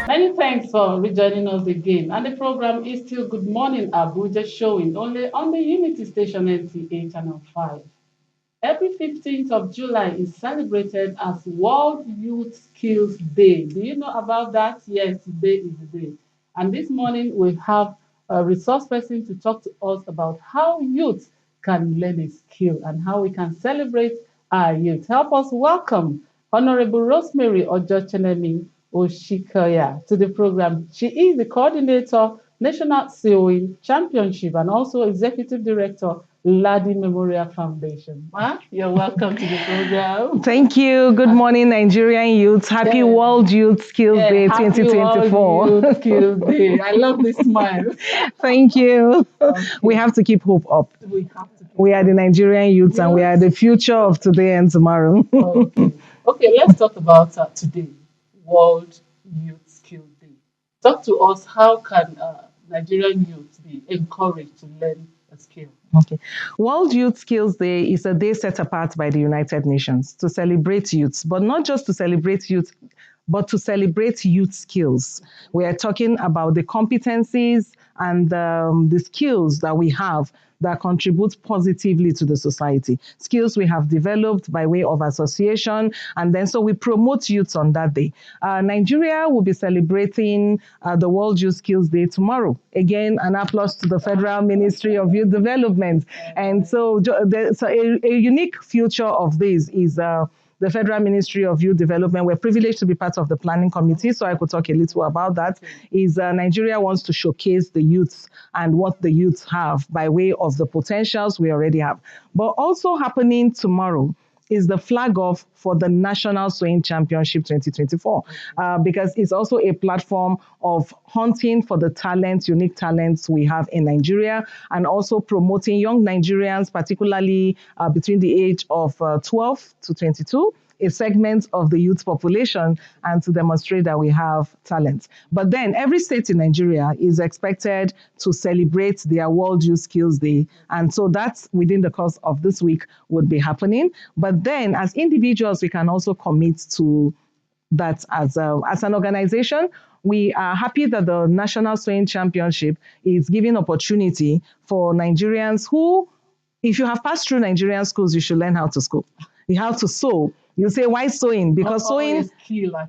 Many thanks for rejoining us again. And the program is still Good Morning Abuja showing only on the Unity Station NTA Channel 5. Every 15th of July is celebrated as World Youth Skills Day. Do you know about that? Yes, today is the day. And this morning we have a resource person to talk to us about how youth can learn a skill and how we can celebrate our youth. Help us welcome Honorable Rosemary Ojochenemi Oshikoya to the program. She is the coordinator, National Sewing Championship, and also executive director, Ladi Memorial Foundation. Ma, you're welcome to the program. Thank you. Good morning, Nigerian youth. Happy Yeah. World Youth Skills Yeah, Day happy World 2024. Youth Skills Day. I love this smile. Thank you. We Okay, have to keep hope up. we have to keep We are the going. Nigerian youth and we are the future of today and tomorrow. Okay. Okay, let's talk about today, World Youth Skill Day. Talk to us, how can Nigerian youth be encouraged to learn a skill? Okay. World Youth Skills Day is a day set apart by the United Nations to celebrate youth, but not just to celebrate youth, but to celebrate youth skills. We are talking about the competencies and the skills that we have that contribute positively to the society. Skills we have developed by way of association, and then so we promote youth on that day. Nigeria will be celebrating the World Youth Skills Day tomorrow. Again, an applause to the Federal Ministry of Youth Development. And so, a unique feature of this is the Federal Ministry of Youth Development. We're privileged to be part of the planning committee, so I could talk a little about that. Is Nigeria wants to showcase the youths and what the youths have by way of the potentials we already have. But also happening tomorrow is the flag off for the National Sewing Championship 2024, because it's also a platform of hunting for the talents, unique talents we have in Nigeria, and also promoting young Nigerians, particularly between the age of 12 to 22, a segment of the youth population, and to demonstrate that we have talent. But then every state in Nigeria is expected to celebrate their World Youth Skills Day. And so that's within the course of this week would be happening. But then as individuals, we can also commit to that as an organization. We are happy that the National Sewing Championship is giving opportunity for Nigerians who, if you have passed through Nigerian schools, you should learn how to sew. You have to sew. You say, why sewing? Because sewing,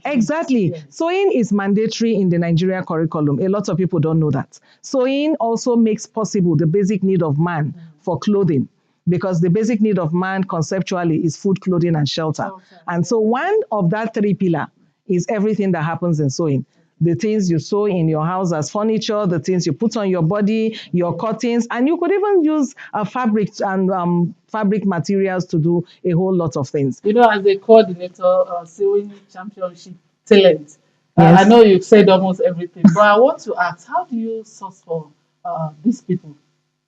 exactly. Yes. Sewing is mandatory in the Nigeria curriculum. A lot of people don't know that. Sewing also makes possible the basic need of man for clothing, because the basic need of man conceptually is food, clothing, and shelter. Okay. And so one of that three pillars is everything that happens in sewing. The things you sew in your house as furniture, the things you put on your body, your curtains, and you could even use fabric and fabric materials to do a whole lot of things. You know, as a coordinator, sewing championship talent, yes. I know you've said almost everything, but I want to ask, how do you source for these people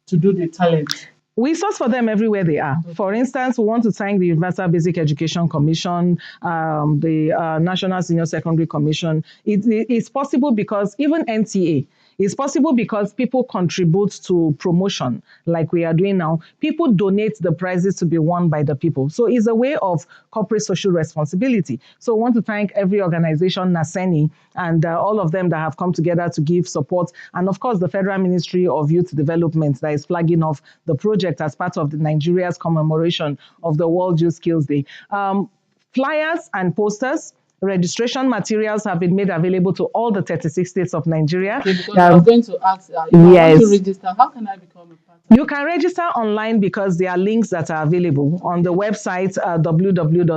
to do the talent? We source for them everywhere they are. For instance, we want to thank the Universal Basic Education Commission, the National Senior Secondary Commission. It's possible because even NTA, it's possible because people contribute to promotion like we are doing now. People donate the prizes to be won by the people. So it's a way of corporate social responsibility. So I want to thank every organization, NASENI, and all of them that have come together to give support. And of course, the Federal Ministry of Youth Development that is flagging off the project as part of Nigeria's commemoration of the World Youth Skills Day. Flyers and posters, registration materials have been made available to all the 36 states of Nigeria. Okay, because I was going to ask, if I want to register, how can I become a part of it? You can register online because there are links that are available on the website, www.lmf.org,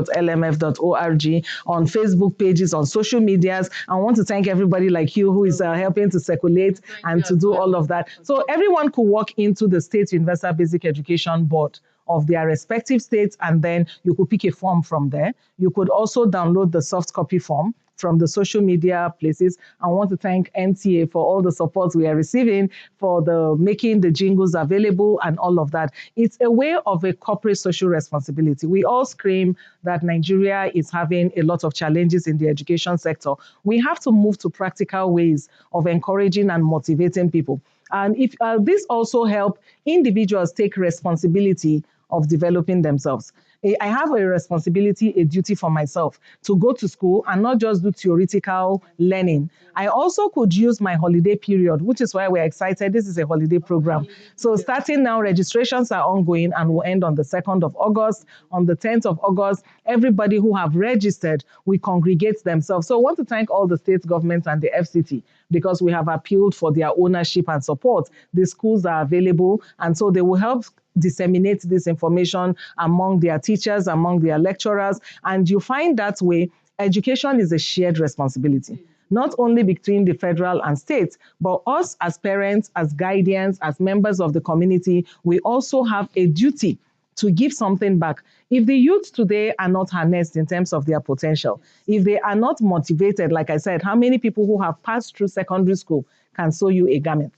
on Facebook pages, on social medias. I want to thank everybody like you who is helping to circulate and to do all of that. So everyone could walk into the State Universal Basic Education Board of their respective states, and then you could pick a form from there. You could also download the soft copy form from the social media places. I want to thank NTA for all the support we are receiving for the making the jingles available and all of that. It's a way of a corporate social responsibility. We all scream that Nigeria is having a lot of challenges in the education sector. We have to move to practical ways of encouraging and motivating people. And if this also help individuals take responsibility of developing themselves. I have a responsibility, a duty for myself to go to school and not just do theoretical learning. I also could use my holiday period, which is why we're excited. This is a holiday program. So starting now, registrations are ongoing and will end on the 2nd of August. On the 10th of August, everybody who have registered will congregate themselves. So I want to thank all the state governments and the FCT because we have appealed for their ownership and support. The schools are available, and so they will help disseminate this information among their teachers, among their lecturers, and you find that way education is a shared responsibility, not only between the federal and states, but us as parents, as guardians, as members of the community, we also have a duty to give something back. If the youth today are not harnessed in terms of their potential, if they are not motivated, like I said, how many people who have passed through secondary school can sew you a garment?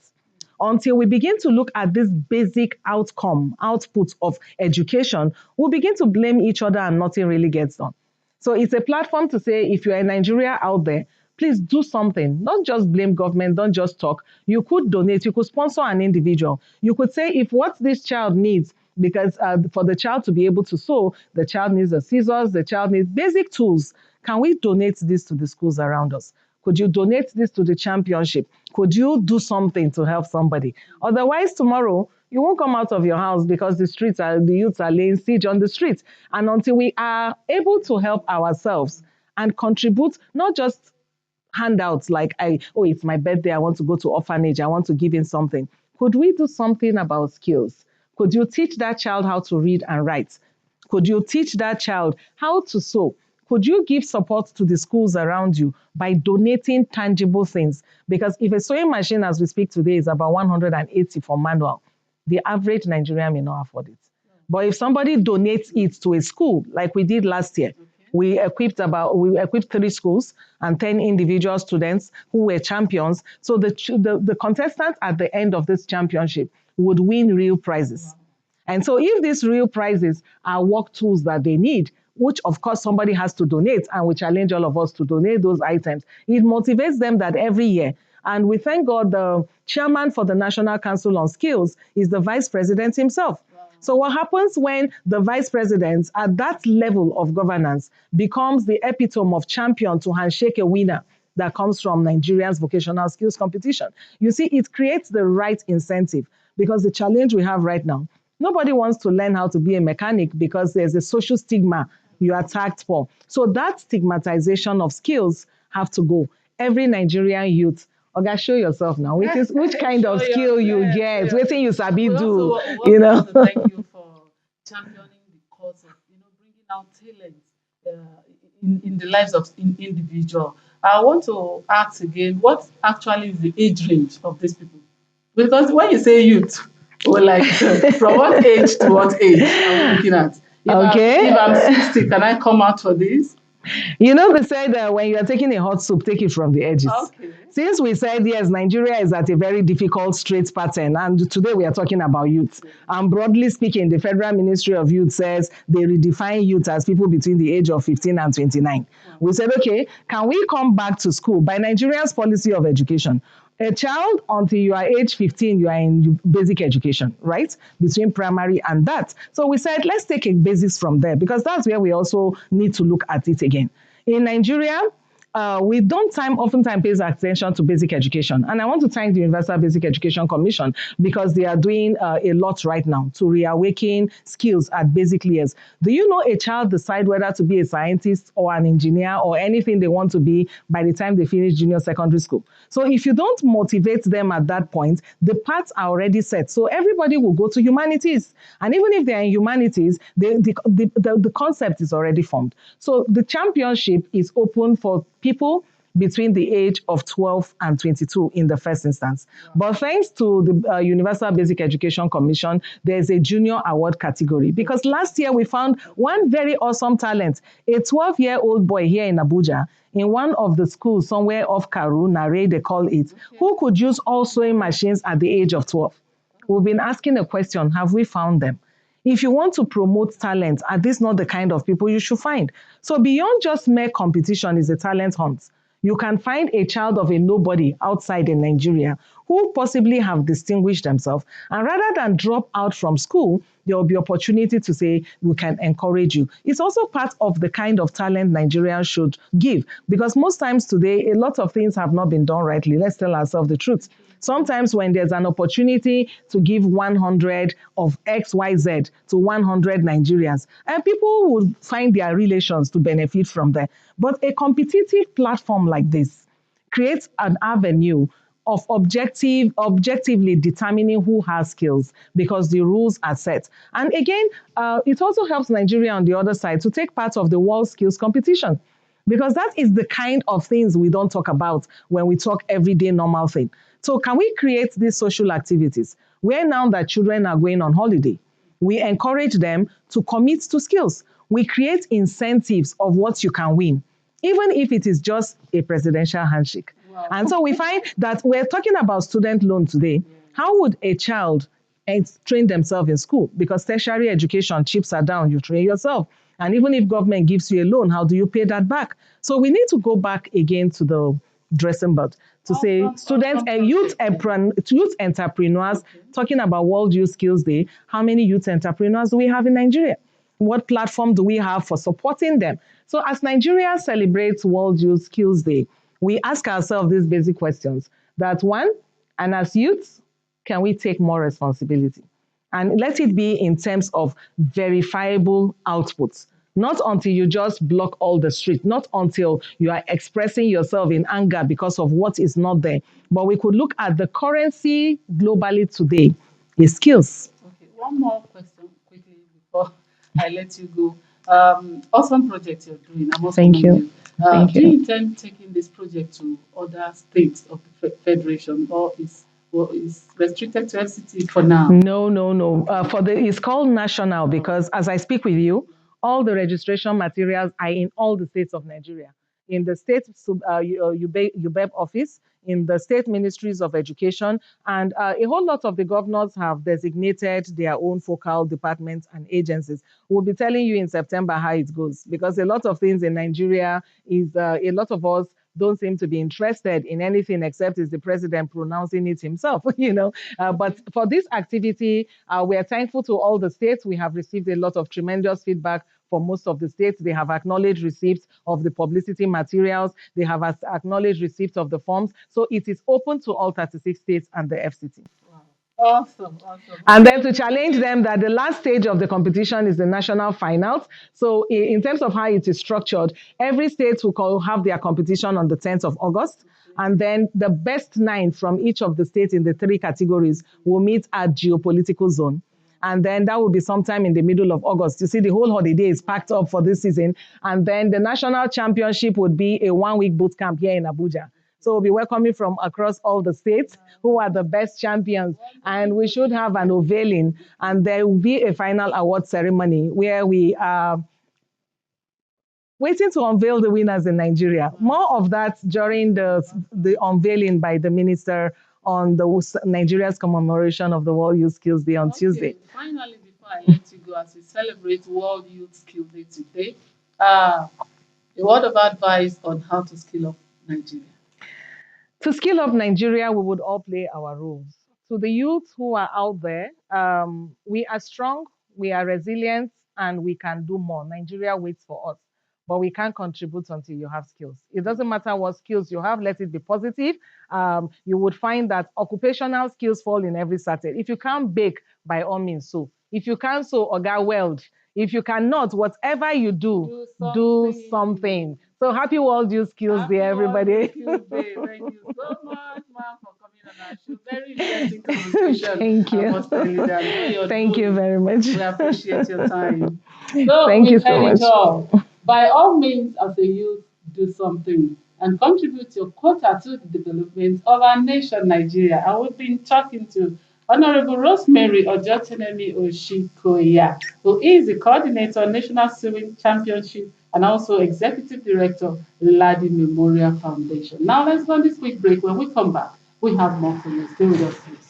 Until we begin to look at this basic output of education, we'll begin to blame each other and nothing really gets done. So it's a platform to say, if you're in Nigeria out there, please do something. Don't just blame government, don't just talk. You could donate, you could sponsor an individual. You could say, if what this child needs, because for the child to be able to sew, the child needs the scissors, the child needs basic tools. Can we donate this to the schools around us? Could you donate this to the championship? Could you do something to help somebody? Otherwise, tomorrow, you won't come out of your house because the youths are laying siege on the streets. And until we are able to help ourselves and contribute, not just handouts like, it's my birthday, I want to go to orphanage, I want to give in something. Could we do something about skills? Could you teach that child how to read and write? Could you teach that child how to sew? Could you give support to the schools around you by donating tangible things? Because if a sewing machine, as we speak today, is about 180 for manual, the average Nigerian may not afford it. But if somebody donates it to a school, like we did last year, we equipped 3 schools and 10 individual students who were champions. So the contestants at the end of this championship would win real prizes. Wow. And so if these real prizes are work tools that they need, which of course somebody has to donate, and we challenge all of us to donate those items, it motivates them that every year. And we thank God the chairman for the National Council on Skills is the vice president himself. Wow. So what happens when the vice president at that level of governance becomes the epitome of champion to handshake a winner that comes from Nigeria's vocational skills competition? You see, it creates the right incentive, because the challenge we have right now, nobody wants to learn how to be a mechanic because there's a social stigma you are tagged for. So that stigmatization of skills have to go. Every Nigerian youth, okay, show yourself now. Which kind of skill you get, what thing you sabi do, you know. Want to thank you for championing the cause of, bringing out talent in the lives of individual. I want to ask again, what actually is the age range of these people? Because when you say youth, we're like, from what age to what age are we looking at? If I'm 60, can I come out for this? They said that when you are taking a hot soup, take it from the edges. Okay. Since we said, yes, Nigeria is at a very difficult straight pattern, and today we are talking about youth. And broadly speaking, the Federal Ministry of Youth says they redefine youth as people between the age of 15 and 29. Wow. We said, okay, can we come back to school? By Nigeria's policy of education, a child, until you are age 15, you are in basic education, right? Between primary and that. So we said, let's take a basis from there, because that's where we also need to look at it again. In Nigeria, we don't oftentimes pay attention to basic education. And I want to thank the Universal Basic Education Commission, because they are doing a lot right now to reawaken skills at basic layers. Do you know a child decide whether to be a scientist or an engineer or anything they want to be by the time they finish junior secondary school? So if you don't motivate them at that point, the paths are already set. So everybody will go to humanities. And even if they're in humanities, the concept is already formed. So the championship is open for people between the age of 12 and 22 in the first instance. Wow. But thanks to the Universal Basic Education Commission, there's a junior award category. Because last year we found one very awesome talent, a 12-year-old boy here in Abuja, in one of the schools somewhere off Karu, Nare, they call it, who could use all sewing machines at the age of 12. We've been asking a question, have we found them? If you want to promote talent, are these not the kind of people you should find? So beyond just mere competition is a talent hunt. You can find a child of a nobody outside in Nigeria who possibly have distinguished themselves, and rather than drop out from school, there will be opportunity to say, we can encourage you. It's also part of the kind of talent Nigerians should give, because most times today, a lot of things have not been done rightly. Let's tell ourselves the truth. Sometimes when there's an opportunity to give 100 of XYZ to 100 Nigerians, and people will find their relations to benefit from that. But a competitive platform like this creates an avenue of objectively determining who has skills, because the rules are set. And again, it also helps Nigeria on the other side to take part of the world skills competition, because that is the kind of things we don't talk about when we talk everyday normal thing. So can we create these social activities where, now that children are going on holiday, we encourage them to commit to skills? We create incentives of what you can win, even if it is just a presidential handshake. Wow. And so we find that we're talking about student loan today. How would a child train themselves in school? Because tertiary education, chips are down, you train yourself. And even if government gives you a loan, how do you pay that back? So we need to go back again to the dressing board to say students and youth entrepreneurs, talking about World Youth Skills Day, how many youth entrepreneurs do we have in Nigeria? What platform do we have for supporting them? So as Nigeria celebrates World Youth Skills Day, we ask ourselves these basic questions. That one, and as youths, can we take more responsibility? And let it be in terms of verifiable outputs. Not until you just block all the street, not until you are expressing yourself in anger because of what is not there. But we could look at the currency globally today is skills. Okay, one more question quickly before I let you go. Awesome project you're doing. I must Thank commend you. Thank Do you you. intend taking this project to other states of the federation, or is restricted to FCT for now? No, no, no. It's called national because as I speak with you, all the registration materials are in all the states of Nigeria. In the state UBEB office, in the state ministries of education, and a whole lot of the governors have designated their own focal departments and agencies. We'll be telling you in September how it goes, because a lot of things in Nigeria is a lot of us don't seem to be interested in anything except is the president pronouncing it himself, But for this activity, we are thankful to all the states. We have received a lot of tremendous feedback from most of the states. They have acknowledged receipts of the publicity materials. They have acknowledged receipts of the forms. So it is open to all 36 states and the FCT. Awesome, awesome. And then to challenge them that the last stage of the competition is the national finals. So in terms of how it is structured, every state will have their competition on the 10th of August. And then the best 9 from each of the states in the 3 categories will meet at geopolitical zone. And then that will be sometime in the middle of August. You see, the whole holiday is packed up for this season. And then the national championship would be a 1-week boot camp here in Abuja. So we'll be welcoming from across all the states who are the best champions. And we should have an unveiling. And there will be a final award ceremony where we are waiting to unveil the winners in Nigeria. More of that during the unveiling by the minister on Nigeria's commemoration of the World Youth Skills Day on Tuesday. Finally, before I let you go, as we celebrate World Youth Skills Day today, a word of advice on how to skill up Nigeria. To skill up Nigeria, we would all play our roles. To the youth who are out there, we are strong, we are resilient, and we can do more. Nigeria waits for us, but we can't contribute until you have skills. It doesn't matter what skills you have, let it be positive. You would find that occupational skills fall in every certain. If you can't bake, by all means, so. If you can't sew, oga weld. If you cannot, whatever you do something. So happy World Youth Skills Day, everybody. Thank you so much, ma'am, for coming on our show. Very interesting conversation. Thank you. I must tell you that. Thank you very much. We appreciate your time. So Thank you we've so heard much. it all. By all means, as a youth, do something and contribute your quota to the development of our nation, Nigeria. And we've been talking to Honorable Rosemary Ojotenemi Oshikoya, who is the coordinator, National Swimming Championship, and also Executive Director, Ladi Memorial Foundation. Now let's go on this quick break. When we come back, we have more for you. Stay with us, please.